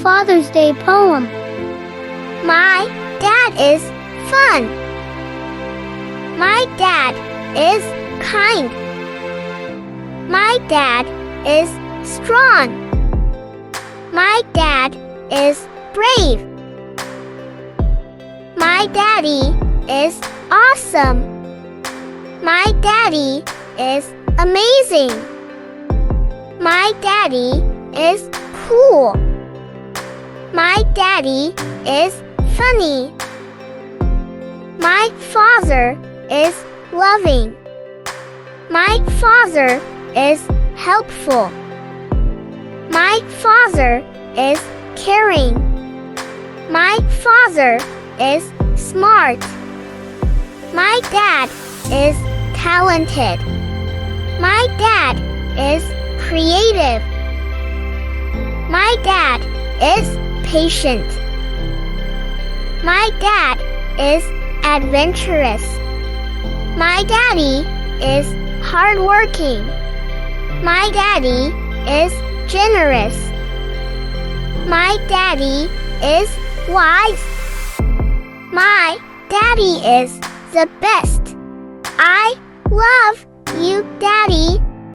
Father's Day poem. My dad is fun. My dad is kind. My dad is strong. My dad is brave. My daddy is awesome. My daddy is amazing. My daddy is cool. My daddy is funny. My father is loving. My father is helpful. My father is caring. My father is smart. My dad is talented. My dad is creative. My dad is patient. My dad is adventurous. My daddy is hardworking. My daddy is generous. My daddy is wise. My daddy is the best. I love you, Daddy.